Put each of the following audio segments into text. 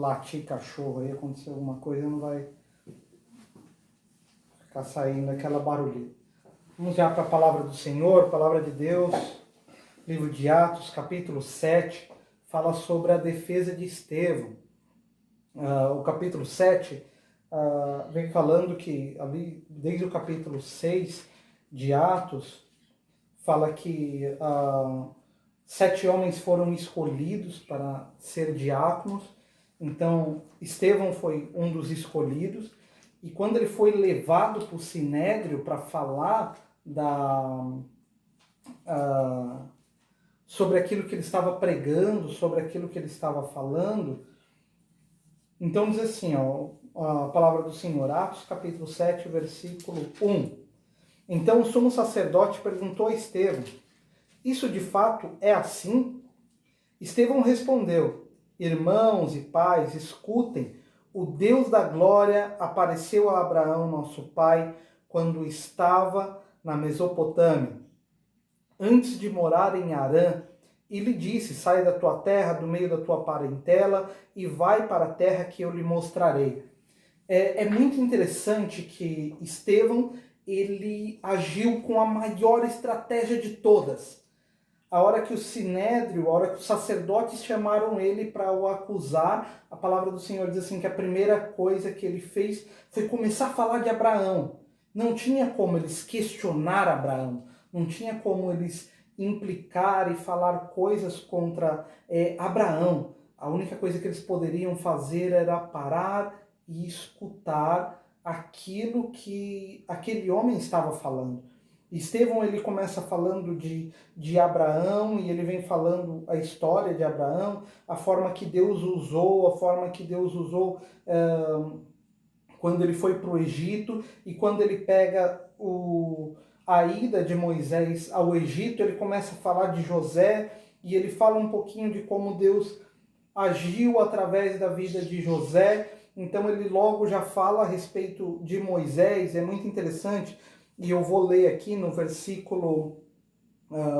latir cachorro aí, acontecer alguma coisa, não vai ficar saindo aquela barulhinha. Vamos já para a palavra do Senhor, palavra de Deus, livro de Atos, capítulo 7, fala sobre a defesa de Estevão. O capítulo 7 vem falando que ali, desde o capítulo 6 de Atos, fala que 7 homens foram escolhidos para ser diáconos. Então, Estevão foi um dos escolhidos. E quando ele foi levado para o Sinédrio para falar sobre aquilo que ele estava pregando, sobre aquilo que ele estava falando, então diz assim, a palavra do Senhor, Atos capítulo 7, versículo 1. Então o sumo sacerdote perguntou a Estevão: isso de fato é assim? Estevão respondeu: irmãos e pais, escutem, o Deus da glória apareceu a Abraão, nosso pai, quando estava na Mesopotâmia, antes de morar em Harã, e lhe disse: sai da tua terra, do meio da tua parentela, e vai para a terra que eu lhe mostrarei. É muito interessante que Estevão, ele agiu com a maior estratégia de todas. A hora que o Sinédrio, a hora que os sacerdotes chamaram ele para o acusar, a palavra do Senhor diz assim que a primeira coisa que ele fez foi começar a falar de Abraão. Não tinha como eles questionar Abraão, não tinha como eles implicar e falar coisas contra Abraão. A única coisa que eles poderiam fazer era parar e escutar aquilo que aquele homem estava falando. Estevão, ele começa falando de Abraão, e ele vem falando a história de Abraão, a forma que Deus usou, quando ele foi para o Egito, e quando ele pega a ida de Moisés ao Egito, ele começa a falar de José, e ele fala um pouquinho de como Deus agiu através da vida de José. Então ele logo já fala a respeito de Moisés. É muito interessante, e eu vou ler aqui no versículo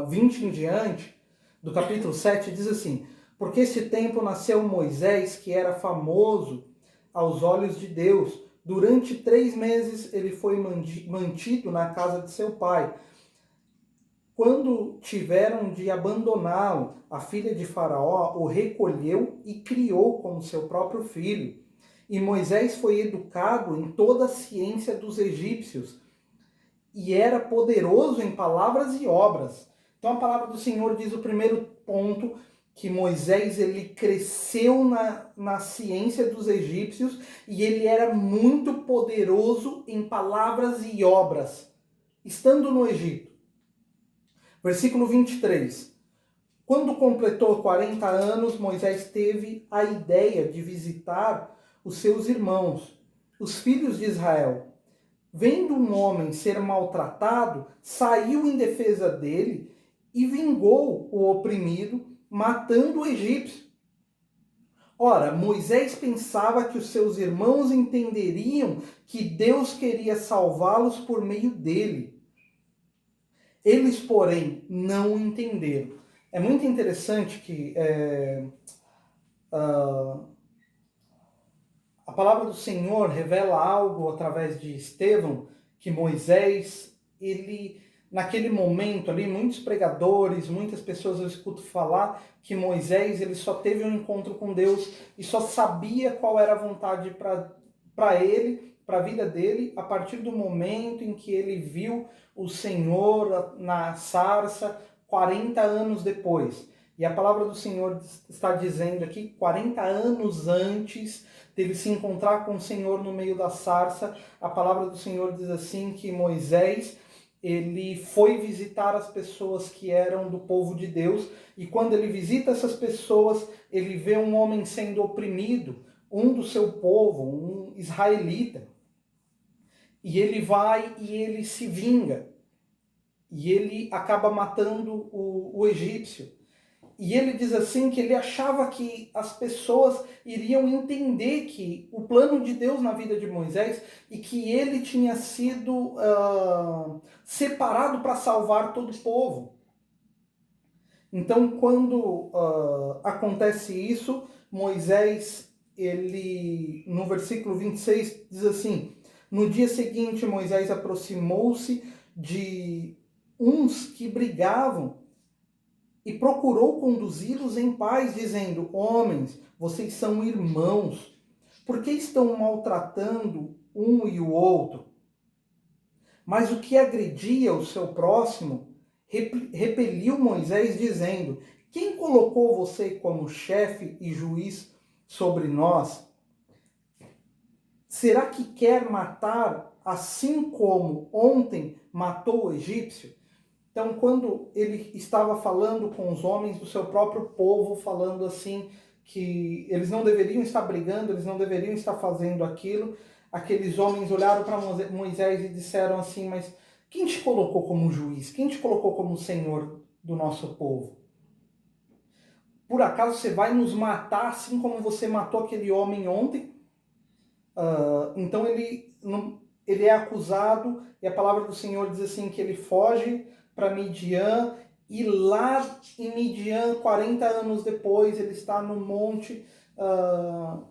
20 em diante, do capítulo 7, diz assim: porque esse tempo nasceu Moisés, que era famoso aos olhos de Deus. Durante 3 meses ele foi mantido na casa de seu pai. Quando tiveram de abandoná-lo, a filha de Faraó o recolheu e criou como seu próprio filho. E Moisés foi educado em toda a ciência dos egípcios e era poderoso em palavras e obras. Então a palavra do Senhor diz, o primeiro ponto, que Moisés ele cresceu na ciência dos egípcios e ele era muito poderoso em palavras e obras, estando no Egito. Versículo 23. Quando completou 40 anos, Moisés teve a ideia de visitar os seus irmãos, os filhos de Israel. Vendo um homem ser maltratado, saiu em defesa dele e vingou o oprimido, matando o egípcio. Ora, Moisés pensava que os seus irmãos entenderiam que Deus queria salvá-los por meio dele. Eles, porém, não entenderam. É muito interessante que a palavra do Senhor revela algo através de Estevão, que Moisés, ele, naquele momento ali, muitos pregadores, muitas pessoas eu escuto falar que Moisés, ele só teve um encontro com Deus e só sabia qual era a vontade para ele, para a vida dele, a partir do momento em que ele viu o Senhor na sarça 40 anos depois. E a palavra do Senhor está dizendo aqui, 40 anos antes dele se encontrar com o Senhor no meio da sarça, a palavra do Senhor diz assim que Moisés, ele foi visitar as pessoas que eram do povo de Deus, e quando ele visita essas pessoas, ele vê um homem sendo oprimido, um do seu povo, um israelita, e ele vai e ele se vinga, e ele acaba matando o egípcio. E ele diz assim que ele achava que as pessoas iriam entender que o plano de Deus na vida de Moisés e que ele tinha sido separado para salvar todo o povo. Então, quando acontece isso, Moisés ele, no versículo 26, diz assim: no dia seguinte, Moisés aproximou-se de uns que brigavam e procurou conduzi-los em paz, dizendo: homens, vocês são irmãos, por que estão maltratando um e o outro? Mas o que agredia o seu próximo repeliu Moisés, dizendo: quem colocou você como chefe e juiz sobre nós? Será que quer matar assim como ontem matou o egípcio? Então, quando ele estava falando com os homens do seu próprio povo, falando assim que eles não deveriam estar brigando, eles não deveriam estar fazendo aquilo, aqueles homens olharam para Moisés e disseram assim: mas quem te colocou como juiz? Quem te colocou como senhor do nosso povo? Por acaso você vai nos matar assim como você matou aquele homem ontem? Então ele é acusado, e a palavra do Senhor diz assim que ele foge para Midian, e lá em Midian, 40 anos depois, ele está no monte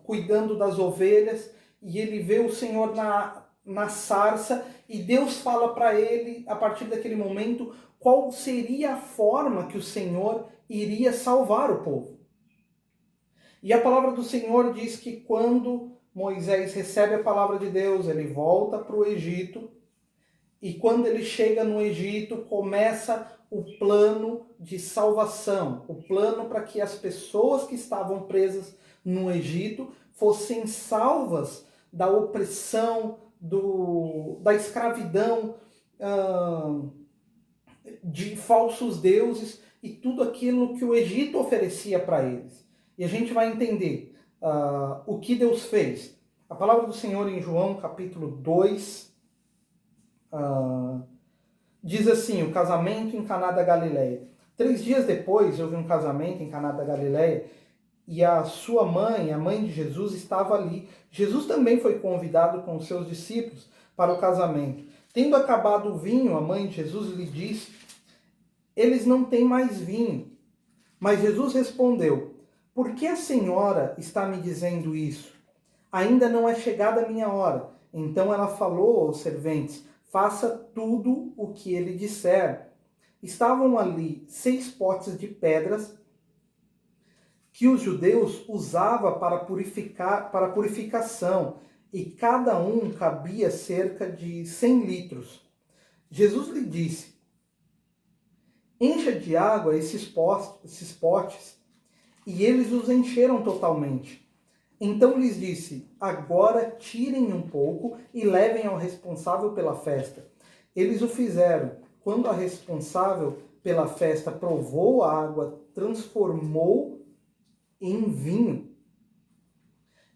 cuidando das ovelhas, e ele vê o Senhor na sarça, e Deus fala para ele, a partir daquele momento, qual seria a forma que o Senhor iria salvar o povo. E a palavra do Senhor diz que quando Moisés recebe a palavra de Deus, ele volta para o Egito, e quando ele chega no Egito, começa o plano de salvação, o plano para que as pessoas que estavam presas no Egito fossem salvas da opressão, da escravidão, de falsos deuses e tudo aquilo que o Egito oferecia para eles. E a gente vai entender o que Deus fez. A palavra do Senhor em João, capítulo 2, diz assim: o casamento em Caná da Galileia. 3 dias depois houve um casamento em Caná da Galileia, e a sua mãe, a mãe de Jesus, estava ali. Jesus também foi convidado com os seus discípulos para o casamento. Tendo acabado o vinho, a mãe de Jesus lhe disse: eles não têm mais vinho. Mas Jesus respondeu: por que a senhora está me dizendo isso? Ainda não é chegada a minha hora. Então ela falou aos serventes: faça tudo o que ele disser. Estavam ali 6 potes de pedras que os judeus usavam para purificação, e cada um cabia cerca de 100 litros. Jesus lhe disse: encha de água esses potes, e eles os encheram totalmente. Então lhes disse: agora tirem um pouco e levem ao responsável pela festa. Eles o fizeram. Quando a responsável pela festa provou a água, transformou em vinho.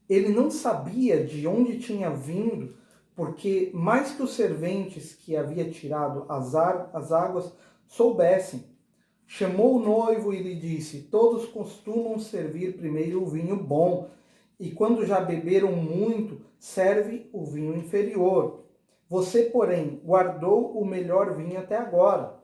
Ele não sabia de onde tinha vindo, porque mais que os serventes que havia tirado as águas soubessem. Chamou o noivo e lhe disse: todos costumam servir primeiro o vinho bom, e quando já beberam muito, serve o vinho inferior. Você, porém, guardou o melhor vinho até agora.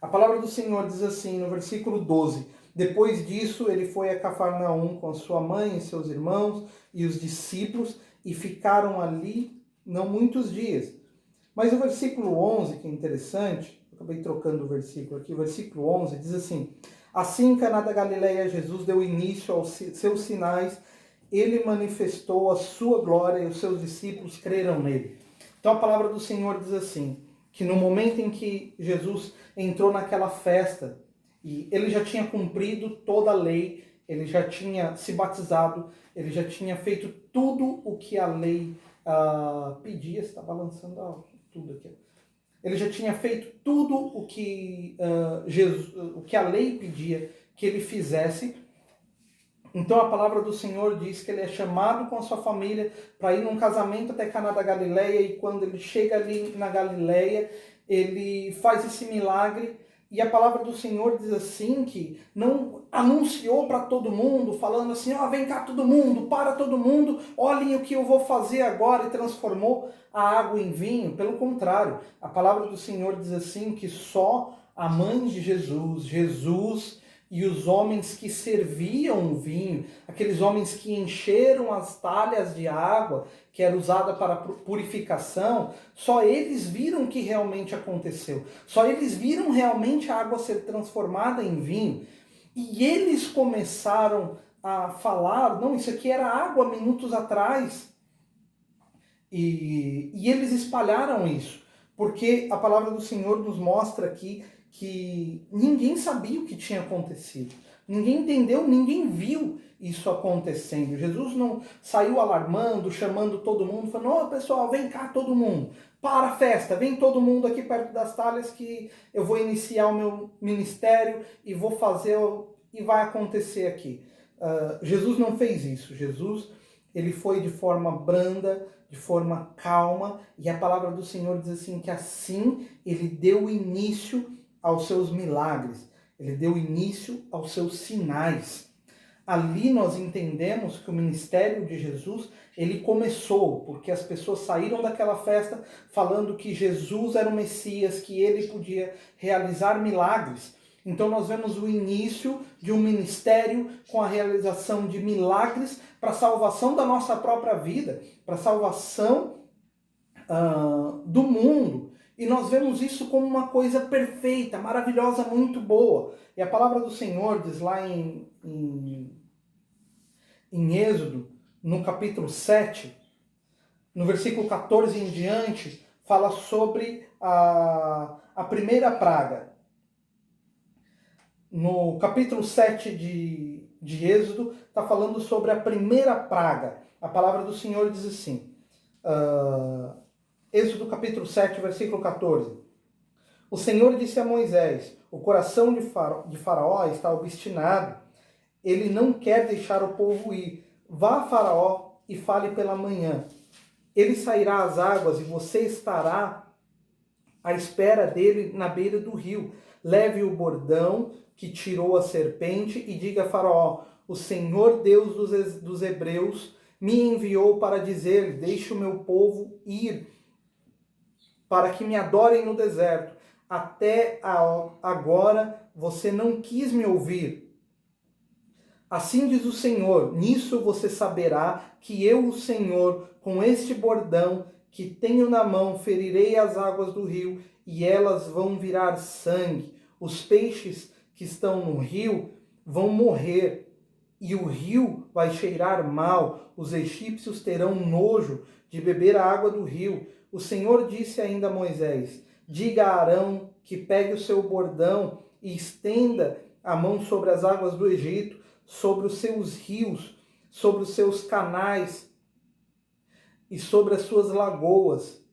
A palavra do Senhor diz assim, no versículo 12: depois disso, ele foi a Cafarnaum com a sua mãe e seus irmãos e os discípulos, e ficaram ali não muitos dias. Mas o versículo 11, que é interessante, eu acabei trocando o versículo aqui, o versículo 11 diz assim: assim, em Caná da Galileia, Jesus deu início aos seus sinais, ele manifestou a sua glória e os seus discípulos creram nele. Então a palavra do Senhor diz assim, que no momento em que Jesus entrou naquela festa, e ele já tinha cumprido toda a lei, ele já tinha se batizado, ele já tinha feito tudo o que a lei pedia. Está balançando tudo aqui. Ele já tinha feito tudo o que o que a lei pedia que ele fizesse. Então a palavra do Senhor diz que ele é chamado com a sua família para ir num casamento até Caná da Galileia, e quando ele chega ali na Galileia, ele faz esse milagre. E a palavra do Senhor diz assim, que não anunciou para todo mundo, falando assim: vem cá todo mundo, para todo mundo, olhem o que eu vou fazer agora, e transformou a água em vinho. Pelo contrário, a palavra do Senhor diz assim, que só a mãe de Jesus e os homens que serviam o vinho, aqueles homens que encheram as talhas de água que era usada para purificação, só eles viram o que realmente aconteceu. Só eles viram realmente a água ser transformada em vinho. E eles começaram a falar, não, isso aqui era água minutos atrás. E eles espalharam isso, porque a palavra do Senhor nos mostra aqui que ninguém sabia o que tinha acontecido. Ninguém entendeu, ninguém viu isso acontecendo. Jesus não saiu alarmando, chamando todo mundo, falando, ô pessoal, vem cá todo mundo, para a festa, vem todo mundo aqui perto das talhas que eu vou iniciar o meu ministério e vou fazer, e vai acontecer aqui. Jesus não fez isso. Jesus, ele foi de forma branda, de forma calma, e a palavra do Senhor diz assim, que assim ele deu início aos seus milagres, ele deu início aos seus sinais. Ali nós entendemos que o ministério de Jesus, ele começou, porque as pessoas saíram daquela festa falando que Jesus era o Messias, que ele podia realizar milagres. Então nós vemos o início de um ministério com a realização de milagres para a salvação da nossa própria vida, para a salvação do mundo. E nós vemos isso como uma coisa perfeita, maravilhosa, muito boa. E a palavra do Senhor diz lá em Êxodo, no capítulo 7, no versículo 14 em diante, fala sobre a primeira praga. No capítulo 7 de Êxodo, está falando sobre a primeira praga. A palavra do Senhor diz assim, Êxodo capítulo 7, versículo 14. O Senhor disse a Moisés, o coração de Faraó está obstinado, ele não quer deixar o povo ir. Vá a Faraó e fale pela manhã. Ele sairá às águas e você estará à espera dele na beira do rio. Leve o bordão que tirou a serpente e diga a Faraó, o Senhor Deus dos hebreus me enviou para dizer, deixe o meu povo ir, para que me adorem no deserto. Até agora você não quis me ouvir. Assim diz o Senhor, nisso você saberá que eu, o Senhor, com este bordão que tenho na mão, ferirei as águas do rio e elas vão virar sangue. Os peixes que estão no rio vão morrer e o rio vai cheirar mal. Os egípcios terão nojo de beber a água do rio. O Senhor disse ainda a Moisés, diga a Arão que pegue o seu bordão e estenda a mão sobre as águas do Egito, sobre os seus rios, sobre os seus canais e sobre as suas lagoas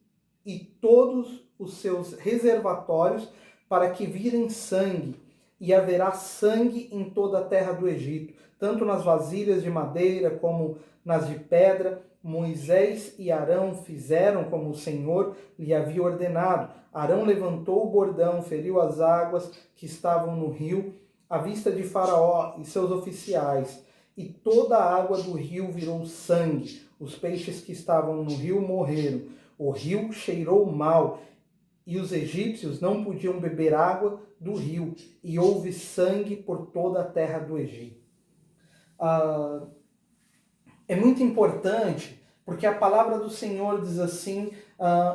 e todos os seus reservatórios, para que virem sangue, e haverá sangue em toda a terra do Egito, tanto nas vasilhas de madeira como nas de pedra. Moisés e Arão fizeram como o Senhor lhe havia ordenado. Arão levantou o bordão, feriu as águas que estavam no rio, à vista de Faraó e seus oficiais, e toda a água do rio virou sangue. Os peixes que estavam no rio morreram. O rio cheirou mal, e os egípcios não podiam beber água do rio, e houve sangue por toda a terra do Egito. É muito importante, porque a palavra do Senhor diz assim,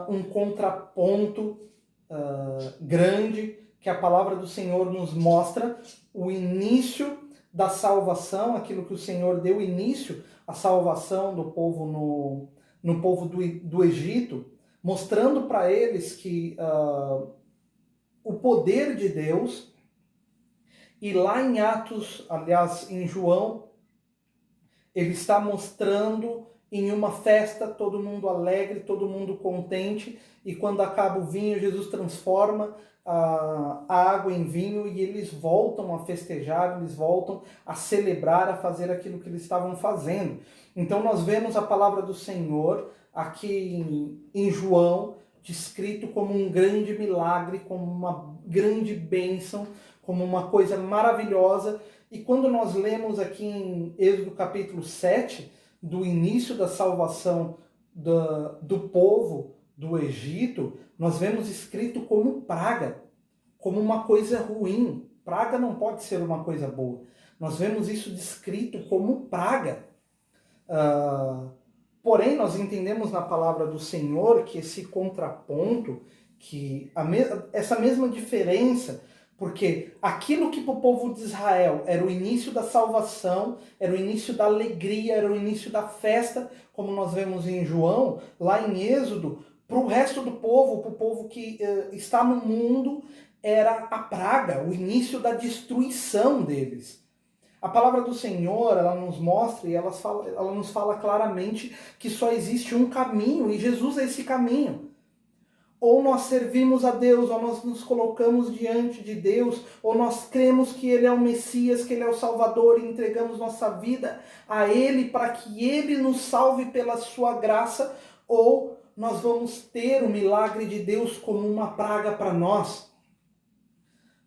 um contraponto grande, que a palavra do Senhor nos mostra o início da salvação, aquilo que o Senhor deu início à salvação do povo no povo do Egito, mostrando para eles que o poder de Deus, e lá em Atos, aliás, em João, ele está mostrando em uma festa, todo mundo alegre, todo mundo contente, e quando acaba o vinho, Jesus transforma a água em vinho e eles voltam a festejar, eles voltam a celebrar, a fazer aquilo que eles estavam fazendo. Então nós vemos a palavra do Senhor aqui em João descrito como um grande milagre, como uma grande bênção, como uma coisa maravilhosa. E quando nós lemos aqui em Êxodo capítulo 7, do início da salvação do povo do Egito, nós vemos escrito como praga, como uma coisa ruim. Praga não pode ser uma coisa boa. Nós vemos isso descrito como praga. Porém, nós entendemos na palavra do Senhor que esse contraponto, que essa mesma diferença, porque aquilo que para o povo de Israel era o início da salvação, era o início da alegria, era o início da festa, como nós vemos em João, lá em Êxodo, para o resto do povo, para o povo que está no mundo, era a praga, o início da destruição deles. A palavra do Senhor, ela nos mostra e ela nos fala claramente que só existe um caminho e Jesus é esse caminho. Ou nós servimos a Deus, ou nós nos colocamos diante de Deus, ou nós cremos que Ele é o Messias, que Ele é o Salvador e entregamos nossa vida a Ele para que Ele nos salve pela sua graça, ou nós vamos ter o milagre de Deus como uma praga para nós.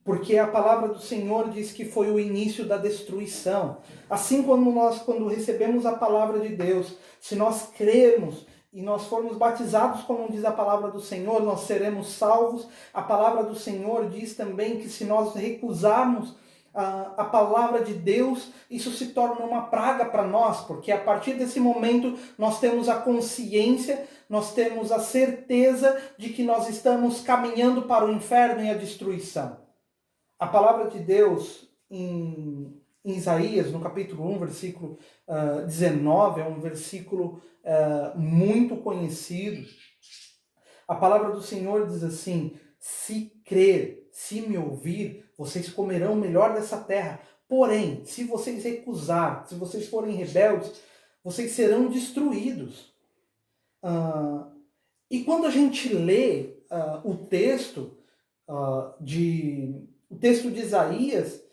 Porque a palavra do Senhor diz que foi o início da destruição. Assim como quando recebemos a palavra de Deus, se nós crermos e nós formos batizados, como diz a palavra do Senhor, nós seremos salvos. A palavra do Senhor diz também que se nós recusarmos a palavra de Deus, isso se torna uma praga para nós, porque a partir desse momento nós temos a consciência, nós temos a certeza de que nós estamos caminhando para o inferno e a destruição. A palavra de Deus em Isaías, no capítulo 1, versículo 19, é um versículo muito conhecido. A palavra do Senhor diz assim: se crer, se me ouvir, vocês comerão o melhor dessa terra. Porém, se vocês recusar, se vocês forem rebeldes, vocês serão destruídos. E quando a gente lê o texto de Isaías,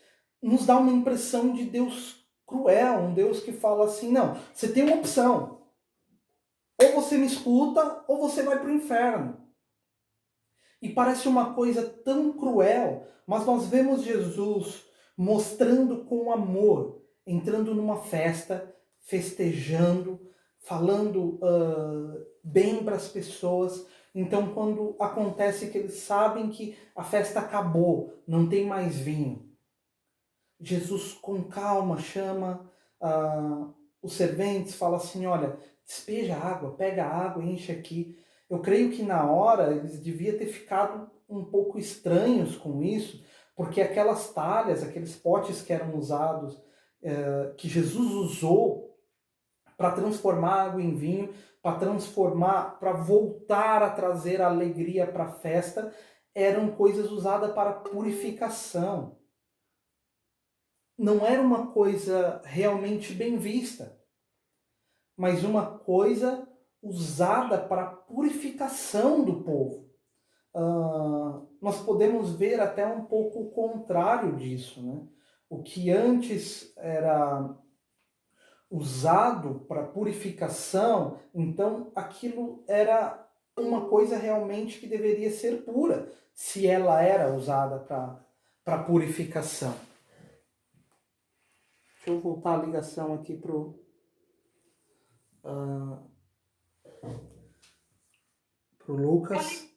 nos dá uma impressão de Deus cruel, um Deus que fala assim, não, você tem uma opção, ou você me escuta, ou você vai para o inferno. E parece uma coisa tão cruel, mas nós vemos Jesus mostrando com amor, entrando numa festa, festejando, falando bem para as pessoas. Então, quando acontece que eles sabem que a festa acabou, não tem mais vinho, Jesus com calma chama os serventes, fala assim, olha, despeja água, pega a água, enche aqui. Eu creio que na hora eles deviam ter ficado um pouco estranhos com isso, porque aquelas talhas, aqueles potes que eram usados, que Jesus usou para transformar água em vinho, para voltar a trazer alegria para a festa, eram coisas usadas para purificação. Não era uma coisa realmente bem vista, mas uma coisa usada para purificação do povo. Nós podemos ver até um pouco o contrário disso, né? O que antes era usado para purificação, então aquilo era uma coisa realmente que deveria ser pura, se ela era usada para purificação. Deixa eu voltar a ligação aqui pro Lucas.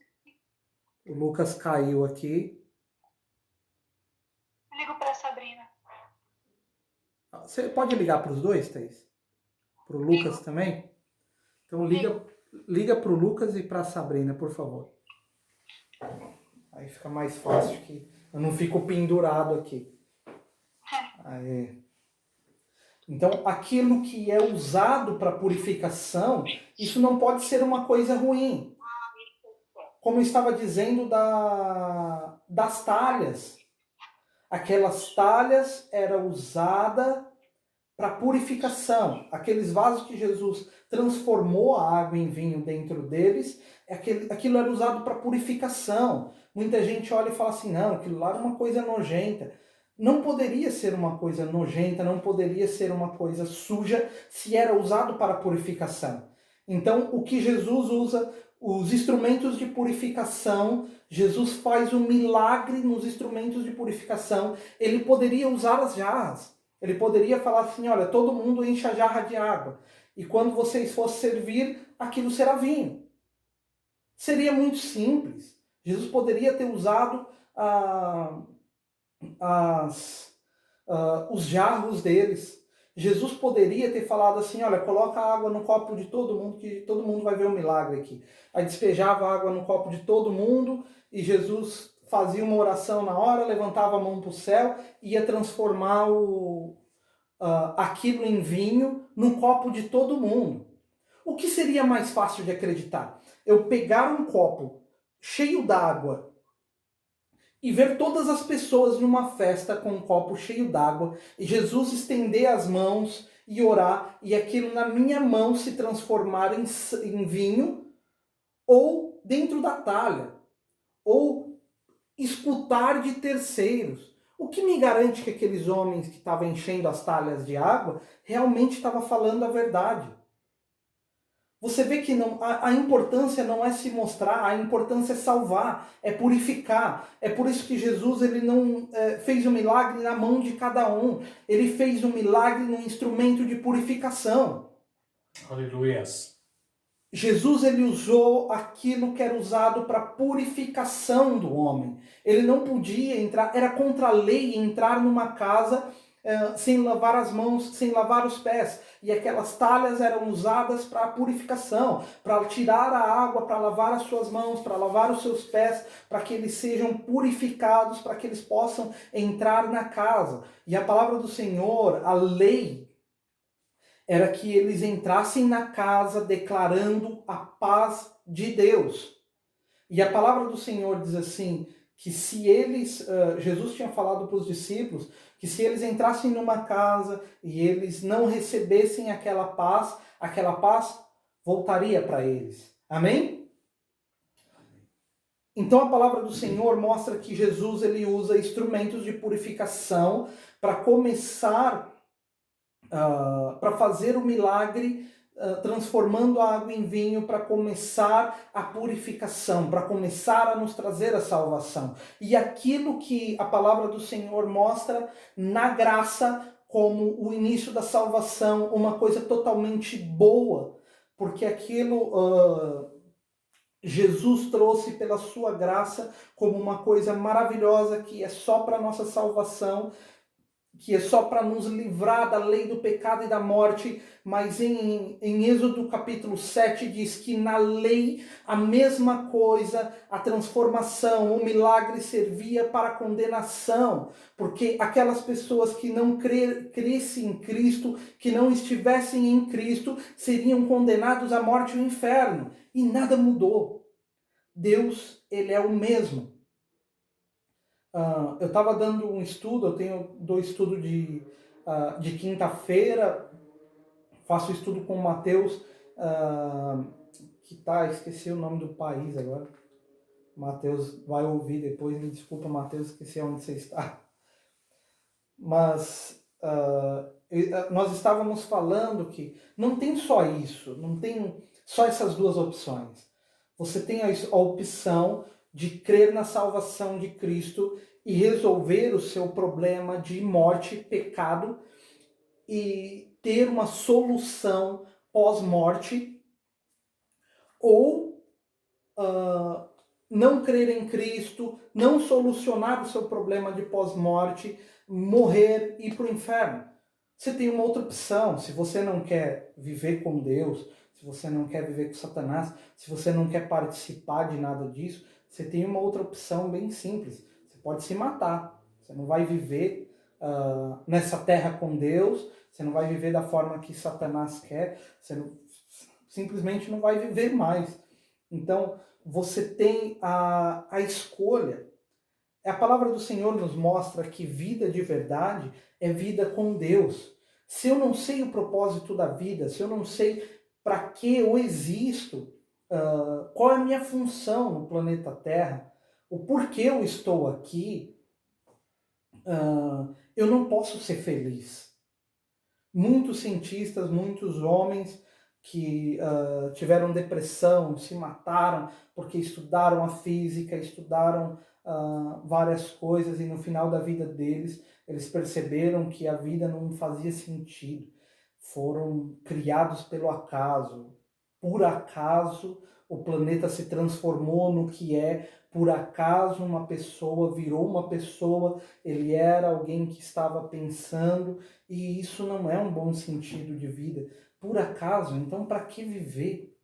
O Lucas caiu aqui. Ligo para a Sabrina. Você pode ligar para os dois, Thaís? Para o Lucas também? Então liga para o Lucas e para a Sabrina, por favor. Aí fica mais fácil, que eu não fico pendurado aqui. Aí. Então, aquilo que é usado para purificação, isso não pode ser uma coisa ruim. Como eu estava dizendo das talhas. Aquelas talhas eram usadas para purificação. Aqueles vasos que Jesus transformou a água em vinho dentro deles, aquilo era usado para purificação. Muita gente olha e fala assim, não, aquilo lá era uma coisa nojenta. Não poderia ser uma coisa nojenta, não poderia ser uma coisa suja, se era usado para purificação. Então, o que Jesus usa, os instrumentos de purificação, Jesus faz um milagre nos instrumentos de purificação. Ele poderia usar as jarras. Ele poderia falar assim, olha, todo mundo enche a jarra de água. E quando vocês forem servir, aquilo será vinho. Seria muito simples. Jesus poderia ter usado os jarros deles. Jesus poderia ter falado assim, olha, coloca água no copo de todo mundo, que todo mundo vai ver um milagre aqui. Aí despejava água no copo de todo mundo e Jesus fazia uma oração na hora, levantava a mão para o céu e ia transformar aquilo em vinho no copo de todo mundo. O que seria mais fácil de acreditar? Eu pegar um copo cheio d'água e ver todas as pessoas numa festa com um copo cheio d'água e Jesus estender as mãos e orar e aquilo na minha mão se transformar em vinho, ou dentro da talha, ou escutar de terceiros. O que me garante que aqueles homens que estavam enchendo as talhas de água realmente estavam falando a verdade? Você vê que não, a importância não é se mostrar, a importância é salvar, é purificar. É por isso que Jesus ele não fez o milagre na mão de cada um. Ele fez o milagre no instrumento de purificação. Aleluia. Jesus ele usou aquilo que era usado para purificação do homem. Ele não podia entrar, era contra a lei entrar numa casa sem lavar as mãos, sem lavar os pés. E aquelas talhas eram usadas para a purificação, para tirar a água, para lavar as suas mãos, para lavar os seus pés, para que eles sejam purificados, para que eles possam entrar na casa. E a palavra do Senhor, a lei, era que eles entrassem na casa declarando a paz de Deus. E a palavra do Senhor diz assim, que se eles, Jesus tinha falado para os discípulos, que se eles entrassem numa casa e eles não recebessem aquela paz voltaria para eles. Amém? Então a palavra do Senhor mostra que Jesus ele usa instrumentos de purificação para começar, para fazer o milagre, transformando a água em vinho, para começar a purificação, para começar a nos trazer a salvação. E aquilo que a palavra do Senhor mostra na graça como o início da salvação, uma coisa totalmente boa, porque aquilo Jesus trouxe pela sua graça como uma coisa maravilhosa que é só para nossa salvação, que é só para nos livrar da lei do pecado e da morte, mas em Êxodo capítulo 7 diz que na lei a mesma coisa, a transformação, o milagre servia para a condenação, porque aquelas pessoas que não crescem em Cristo, que não estivessem em Cristo, seriam condenados à morte e ao inferno, e nada mudou. Deus, ele é o mesmo. Eu estava dando um estudo, eu dou estudo de quinta-feira, faço estudo com o Mateus, esqueci o nome do país agora. Mateus vai ouvir depois, me desculpa, Mateus, esqueci onde você está. Mas nós estávamos falando que não tem só isso, não tem só essas duas opções. Você tem a opção de crer na salvação de Cristo e resolver o seu problema de morte, pecado, e ter uma solução pós-morte, ou não crer em Cristo, não solucionar o seu problema de pós-morte, morrer e ir para o inferno. Você tem uma outra opção. Se você não quer viver com Deus, se você não quer viver com Satanás, se você não quer participar de nada disso, você tem uma outra opção bem simples. Você pode se matar. Você não vai viver nessa terra com Deus, você não vai viver da forma que Satanás quer, simplesmente não vai viver mais. Então, você tem a escolha. A palavra do Senhor nos mostra que vida de verdade é vida com Deus. Se eu não sei o propósito da vida, se eu não sei para que eu existo, qual é a minha função no planeta Terra, o porquê eu estou aqui, eu não posso ser feliz. Muitos cientistas, muitos homens que tiveram depressão, se mataram porque estudaram a física, estudaram várias coisas e no final da vida deles, eles perceberam que a vida não fazia sentido. Foram criados pelo acaso. Por acaso o planeta se transformou no que é, por acaso uma pessoa virou uma pessoa, ele era alguém que estava pensando, e isso não é um bom sentido de vida. Por acaso, então para que viver?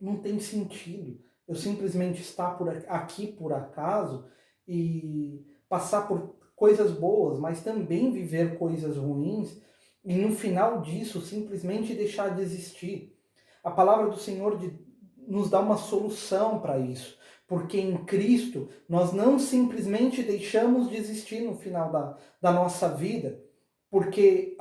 Não tem sentido. Eu simplesmente estar aqui por acaso e passar por coisas boas, mas também viver coisas ruins e no final disso simplesmente deixar de existir. A palavra do Senhor nos dá uma solução para isso, porque em Cristo nós não simplesmente deixamos de existir no final da nossa vida, porque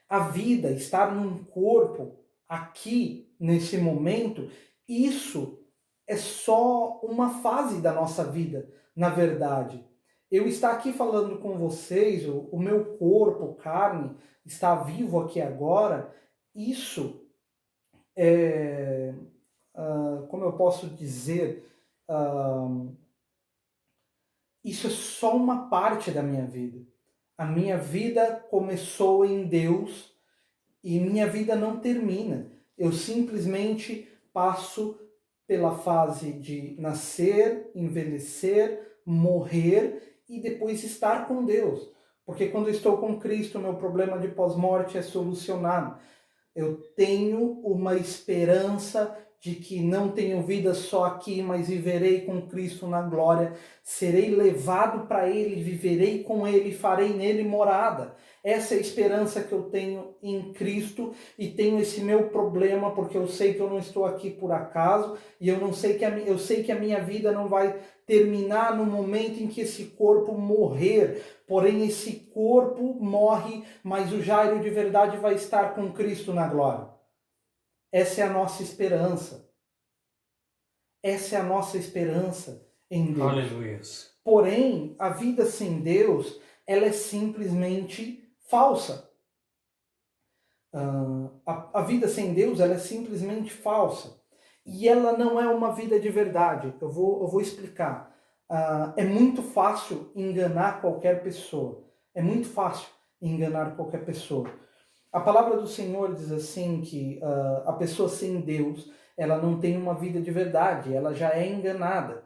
a vida, estar num corpo aqui, nesse momento, isso é só uma fase da nossa vida, na verdade. Eu estar aqui falando com vocês, o meu corpo, carne, está vivo aqui agora, isso é, como eu posso dizer, isso é só uma parte da minha vida. A minha vida começou em Deus e minha vida não termina. Eu simplesmente passo pela fase de nascer, envelhecer, morrer e depois estar com Deus. Porque quando eu estou com Cristo, meu problema de pós-morte é solucionado. Eu tenho uma esperança de que não tenho vida só aqui, mas viverei com Cristo na glória, serei levado para Ele, viverei com Ele, farei nele morada. Essa é a esperança que eu tenho em Cristo e tenho esse meu problema, porque eu sei que eu não estou aqui por acaso e eu sei que a minha vida não vai terminar no momento em que esse corpo morrer. Porém, esse corpo morre, mas o Jairo de verdade vai estar com Cristo na glória. Essa é a nossa esperança. Essa é a nossa esperança em Deus. Aleluia. Porém, a vida sem Deus, ela é simplesmente falsa. A vida sem Deus, ela é simplesmente falsa. E ela não é uma vida de verdade. Eu vou explicar. É muito fácil enganar qualquer pessoa. É muito fácil enganar qualquer pessoa. A palavra do Senhor diz assim que a pessoa sem Deus, ela não tem uma vida de verdade, ela já é enganada.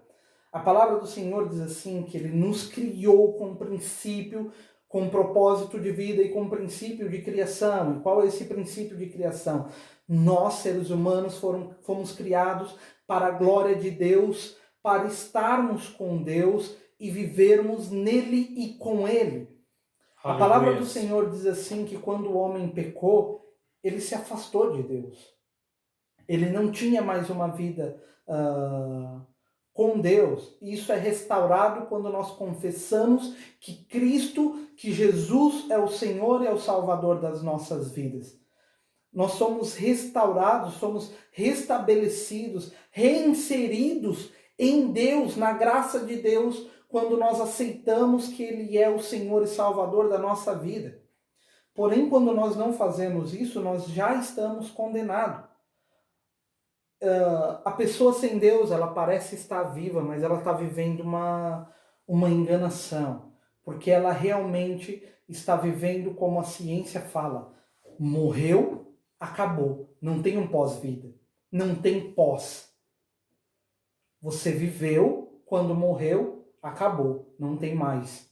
A palavra do Senhor diz assim que Ele nos criou com princípio, com propósito de vida e com princípio de criação. E qual é esse princípio de criação? Nós, seres humanos, fomos criados para a glória de Deus, para estarmos com Deus e vivermos nele e com Ele. A palavra do Senhor diz assim que quando o homem pecou, ele se afastou de Deus. Ele não tinha mais uma vida com Deus. E isso é restaurado quando nós confessamos que Cristo, que Jesus é o Senhor e é o Salvador das nossas vidas. Nós somos restaurados, somos restabelecidos, reinseridos em Deus, na graça de Deus, quando nós aceitamos que Ele é o Senhor e Salvador da nossa vida. Porém, quando nós não fazemos isso, nós já estamos condenados. A pessoa sem Deus, ela parece estar viva, mas ela está vivendo uma enganação, porque ela realmente está vivendo como a ciência fala. Morreu, acabou. Não tem um pós-vida. Não tem pós. Você viveu, quando morreu, acabou. Não tem mais.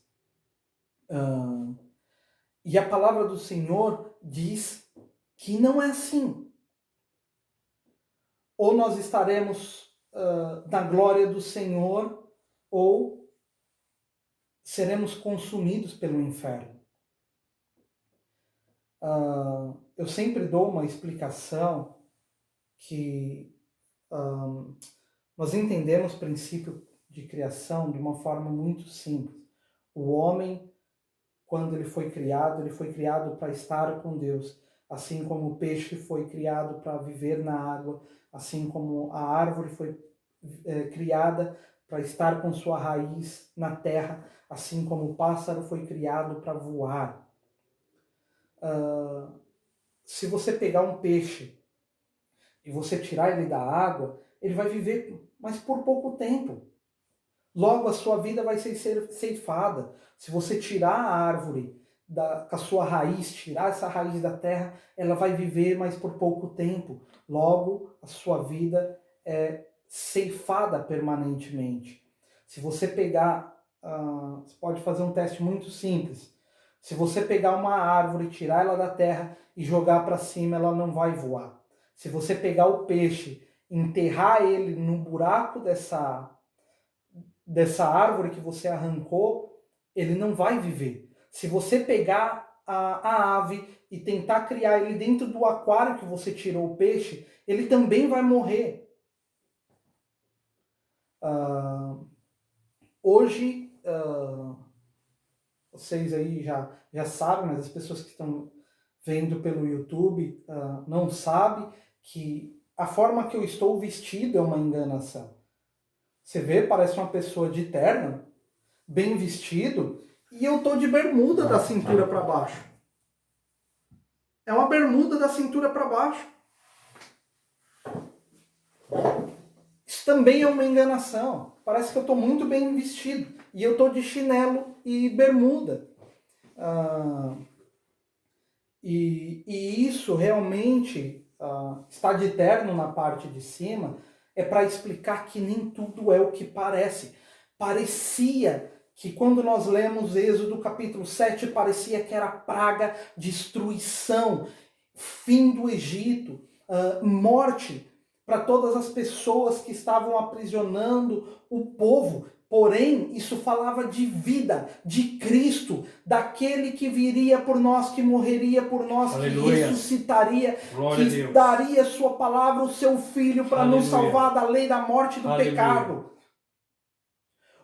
E a palavra do Senhor diz que não é assim. Ou nós estaremos na glória do Senhor, ou seremos consumidos pelo inferno. Eu sempre dou uma explicação que nós entendemos o princípio de criação de uma forma muito simples. O homem, quando ele foi criado para estar com Deus, assim como o peixe foi criado para viver na água, assim como a árvore foi criada para estar com sua raiz na terra, assim como o pássaro foi criado para voar. Se você pegar um peixe e você tirar ele da água, ele vai viver, mas por pouco tempo. Logo a sua vida vai ser ceifada. Se você tirar a árvore com a sua raiz, tirar essa raiz da terra, ela vai viver, mas por pouco tempo. Logo, a sua vida é ceifada permanentemente. Se você pegar, você pode fazer um teste muito simples. Se você pegar uma árvore, tirar ela da terra e jogar para cima, ela não vai voar. Se você pegar o peixe, enterrar ele no buraco dessa árvore que você arrancou, ele não vai viver. Se você pegar a ave e tentar criar ele dentro do aquário que você tirou o peixe, ele também vai morrer. Hoje, vocês aí já sabem, mas as pessoas que estão vendo pelo YouTube não sabem que a forma que eu estou vestido é uma enganação. Você vê, parece uma pessoa de terno, bem vestido, e eu tô de bermuda da cintura para baixo. É uma bermuda da cintura para baixo. Isso também é uma enganação. Parece que eu tô muito bem vestido. E eu tô de chinelo e bermuda. E isso realmente está de terno na parte de cima, é para explicar que nem tudo é o que parece. Parecia que quando nós lemos Êxodo capítulo 7, parecia que era praga, destruição, fim do Egito, morte para todas as pessoas que estavam aprisionando o povo. Porém, isso falava de vida, de Cristo, daquele que viria por nós, que morreria por nós, Aleluia. Que ressuscitaria, Glória que daria sua palavra, o seu Filho, para nos salvar da lei da morte e do Aleluia. Pecado.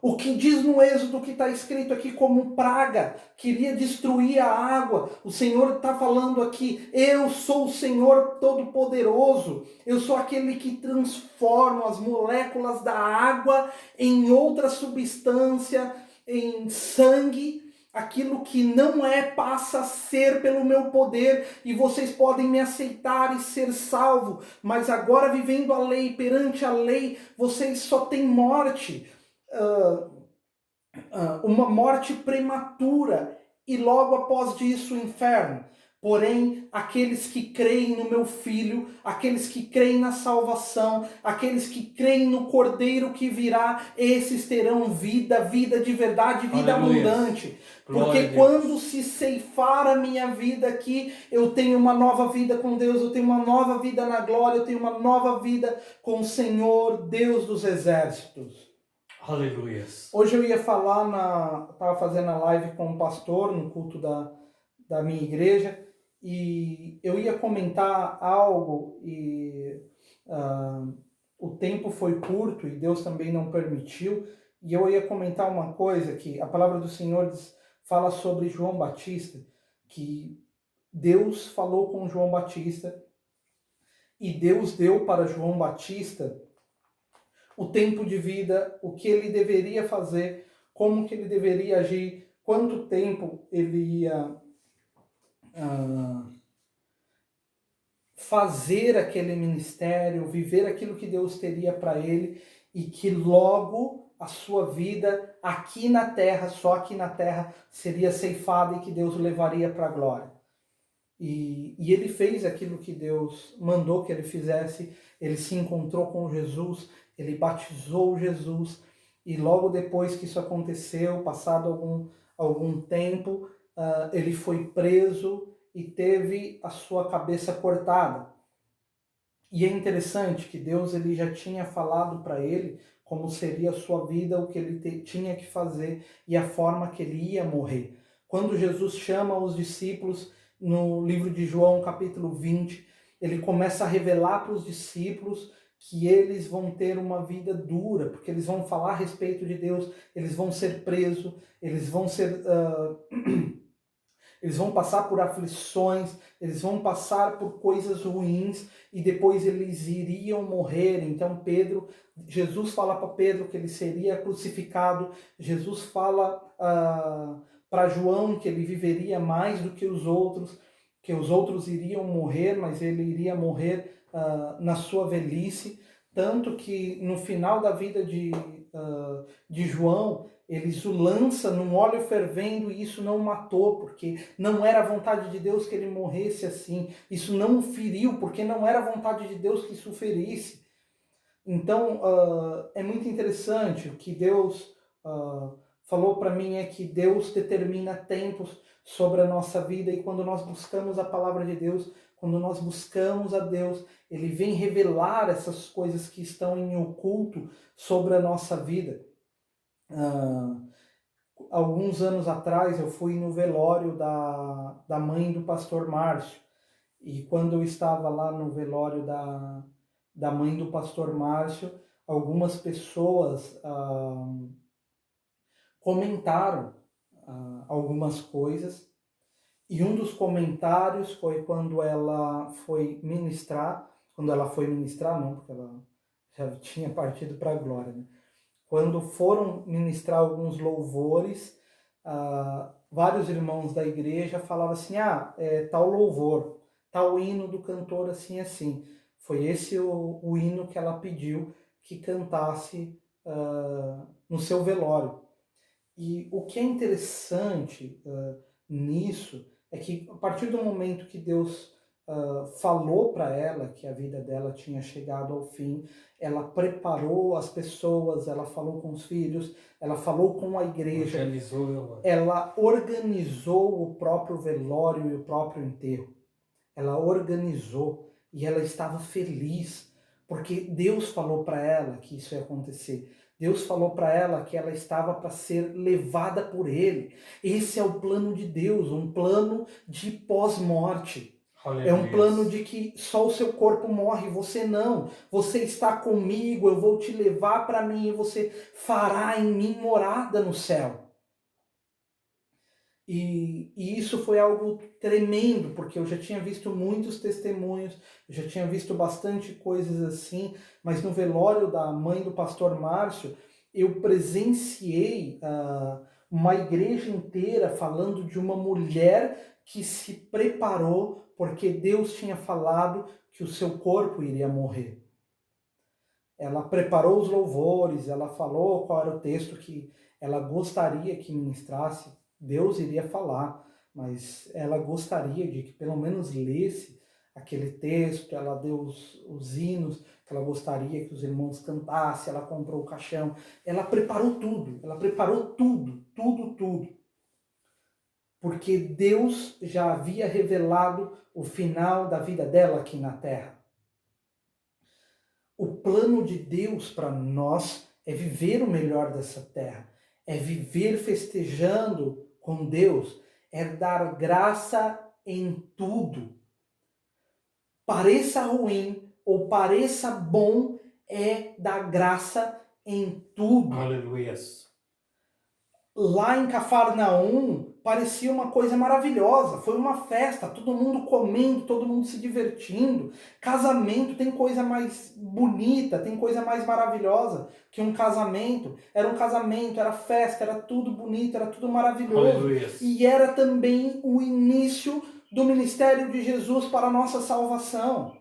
O que diz no Êxodo que está escrito aqui como praga, queria destruir a água. O Senhor está falando aqui, eu sou o Senhor Todo-Poderoso. Eu sou aquele que transforma as moléculas da água em outra substância, em sangue. Aquilo que não é passa a ser pelo meu poder e vocês podem me aceitar e ser salvo. Mas agora vivendo a lei, perante a lei, vocês só têm morte. Uma morte prematura e logo após disso o inferno. Porém, aqueles que creem no meu Filho, aqueles que creem na salvação, aqueles que creem no Cordeiro que virá, esses terão vida, vida de verdade, vida Aleluia. Abundante. Porque quando se ceifar a minha vida aqui, eu tenho uma nova vida com Deus, eu tenho uma nova vida na glória, eu tenho uma nova vida com o Senhor, Deus dos exércitos. Aleluia. Hoje eu ia falar, estava fazendo a live com um pastor no culto da minha igreja, e eu ia comentar algo e o tempo foi curto e Deus também não permitiu, e eu ia comentar uma coisa que a palavra do Senhor fala sobre João Batista, que Deus falou com João Batista e Deus deu para João Batista o tempo de vida, o que ele deveria fazer, como que ele deveria agir, quanto tempo ele ia fazer aquele ministério, viver aquilo que Deus teria para ele, e que logo a sua vida aqui na terra, só aqui na terra, seria ceifada e que Deus o levaria para a glória. E ele fez aquilo que Deus mandou que ele fizesse, ele se encontrou com Jesus, ele batizou Jesus, e logo depois que isso aconteceu, passado algum tempo, ele foi preso e teve a sua cabeça cortada. E é interessante que Deus ele já tinha falado para ele como seria a sua vida, o que ele tinha que fazer e a forma que ele ia morrer. Quando Jesus chama os discípulos no livro de João, capítulo 20, ele começa a revelar para os discípulos que eles vão ter uma vida dura, porque eles vão falar a respeito de Deus, eles vão ser presos, eles vão ser... eles vão passar por aflições, eles vão passar por coisas ruins e depois eles iriam morrer. Então Jesus fala para Pedro que ele seria crucificado, Jesus fala para João que ele viveria mais do que os outros iriam morrer, mas ele iria morrer na sua velhice, tanto que no final da vida de João, eles o lançam num óleo fervendo e isso não o matou, porque não era a vontade de Deus que ele morresse assim. Isso não o feriu, porque não era a vontade de Deus que isso o ferisse. Então, é muito interessante. O que Deus falou para mim é que Deus determina tempos sobre a nossa vida, e quando nós buscamos a palavra de Deus, quando nós buscamos a Deus, Ele vem revelar essas coisas que estão em oculto sobre a nossa vida. Alguns anos atrás eu fui no velório da mãe do pastor Márcio, e quando eu estava lá no velório da mãe do pastor Márcio, algumas pessoas comentaram algumas coisas, e um dos comentários foi quando ela foi ministrar, não, porque ela já tinha partido para a glória, né? Quando foram ministrar alguns louvores, vários irmãos da igreja falavam assim, tal louvor, tal hino do cantor assim, assim. Foi esse o hino que ela pediu que cantasse no seu velório. E o que é interessante nisso é que a partir do momento que Deus falou para ela que a vida dela tinha chegado ao fim, ela preparou as pessoas, ela falou com os filhos, ela falou com a igreja, ela organizou o próprio velório e o próprio enterro. Ela organizou e ela estava feliz, porque Deus falou para ela que isso ia acontecer. Deus falou para ela que ela estava para ser levada por Ele. Esse é o plano de Deus, um plano de pós-morte. É um plano de que só o seu corpo morre, você não. Você está comigo, eu vou te levar para mim e você fará em mim morada no céu. E isso foi algo tremendo, porque eu já tinha visto muitos testemunhos, eu já tinha visto bastante coisas assim, mas no velório da mãe do pastor Márcio, eu presenciei uma igreja inteira falando de uma mulher que se preparou porque Deus tinha falado que o seu corpo iria morrer. Ela preparou os louvores, ela falou qual era o texto que ela gostaria que ministrasse. Deus iria falar, mas ela gostaria de que pelo menos lesse aquele texto. Ela deu os hinos que ela gostaria que os irmãos cantassem, ela comprou o caixão, ela preparou tudo, tudo. Porque Deus já havia revelado o final da vida dela aqui na terra. O plano de Deus para nós é viver o melhor dessa terra, é viver festejando com Deus, é dar graça em tudo. Pareça ruim ou pareça bom, é dar graça em tudo. Aleluia. Lá em Cafarnaum parecia uma coisa maravilhosa, foi uma festa, todo mundo comendo, todo mundo se divertindo. Casamento tem coisa mais bonita, tem coisa mais maravilhosa que um casamento. Era um casamento, era festa, era tudo bonito, era tudo maravilhoso. Aleluia. E era também o início do ministério de Jesus para a nossa salvação.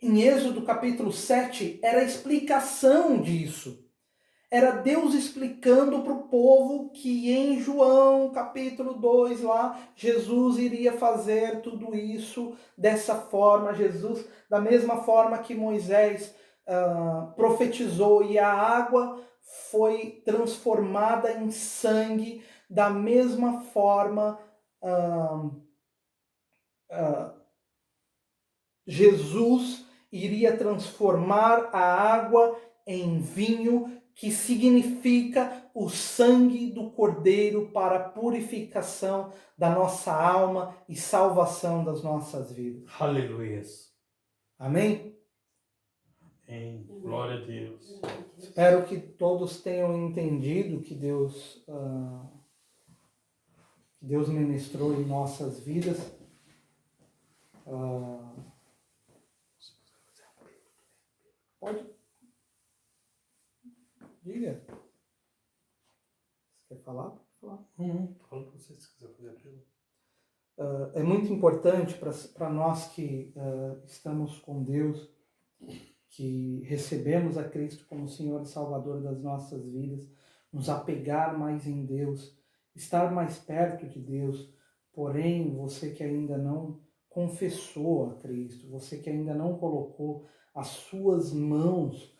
Em Êxodo capítulo 7, era a explicação disso. Era Deus explicando para o povo que em João capítulo 2 lá, Jesus iria fazer tudo isso dessa forma. Jesus, da mesma forma que Moisés profetizou e a água foi transformada em sangue, da mesma forma Jesus iria transformar a água em vinho, que significa o sangue do Cordeiro para a purificação da nossa alma e salvação das nossas vidas. Aleluia. Amém? Amém. Glória a Deus. Espero que todos tenham entendido que Deus ministrou em nossas vidas. Pode? Diga. Você quer falar? Pode falar. Fala para você se quiser fazer a pergunta. É muito importante para nós que estamos com Deus, que recebemos a Cristo como Senhor e Salvador das nossas vidas, nos apegar mais em Deus, estar mais perto de Deus. Porém, você que ainda não confessou a Cristo, você que ainda não colocou as suas mãos,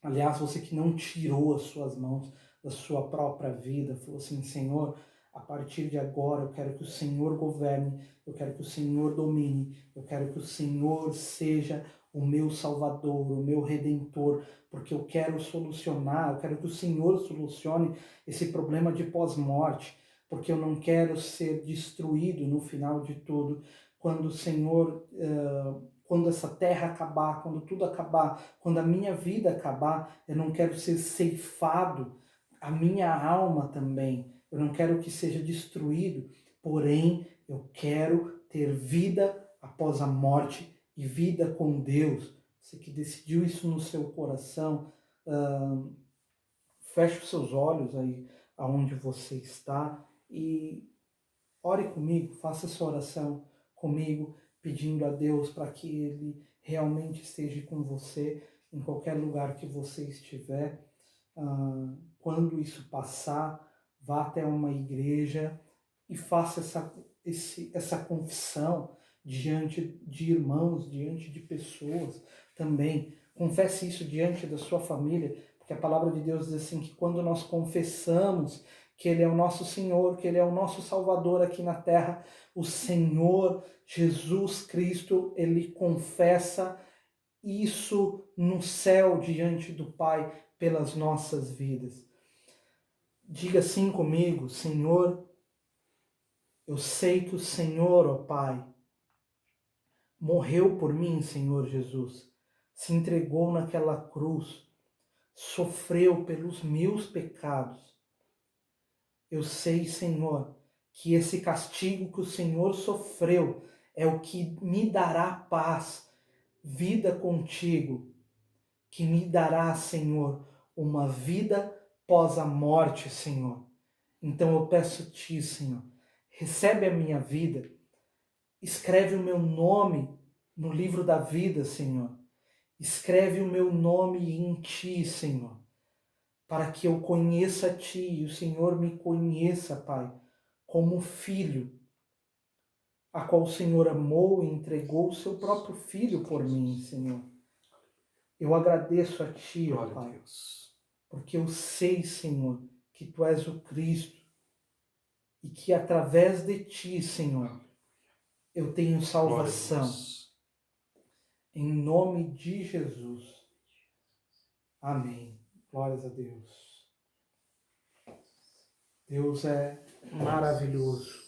aliás, você que não tirou as suas mãos da sua própria vida, falou assim: Senhor, a partir de agora eu quero que o Senhor governe, eu quero que o Senhor domine, eu quero que o Senhor seja o meu Salvador, o meu Redentor, porque eu quero solucionar, eu quero que o Senhor solucione esse problema de pós-morte, porque eu não quero ser destruído no final de tudo, quando o Senhor, quando essa terra acabar, quando tudo acabar, quando a minha vida acabar, eu não quero ser ceifado, a minha alma também, eu não quero que seja destruído, porém eu quero ter vida após a morte e vida com Deus. Você que decidiu isso no seu coração, feche os seus olhos aí aonde você está e ore comigo, faça essa oração comigo, pedindo a Deus para que Ele realmente esteja com você em qualquer lugar que você estiver. Quando isso passar, vá até uma igreja e faça essa confissão diante de irmãos, diante de pessoas também. Confesse isso diante da sua família, porque a palavra de Deus diz assim, que quando nós confessamos que Ele é o nosso Senhor, que Ele é o nosso Salvador aqui na terra, o Senhor Jesus Cristo, Ele confessa isso no céu diante do Pai pelas nossas vidas. Diga assim comigo: Senhor, eu sei que o Senhor, ó Pai, morreu por mim, Senhor Jesus, se entregou naquela cruz, sofreu pelos meus pecados. Eu sei, Senhor, que esse castigo que o Senhor sofreu é o que me dará paz, vida contigo, que me dará, Senhor, uma vida pós a morte, Senhor. Então eu peço a Ti, Senhor, recebe a minha vida, escreve o meu nome no livro da vida, Senhor. Escreve o meu nome em Ti, Senhor, para que eu conheça a Ti e o Senhor me conheça, Pai, como filho, a qual o Senhor amou e entregou o seu próprio Filho por mim, Senhor. Eu agradeço a Ti, ó Pai, porque eu sei, Senhor, que Tu és o Cristo e que através de Ti, Senhor, eu tenho salvação. Em nome de Jesus. Amém. Glórias a Deus. Deus é maravilhoso.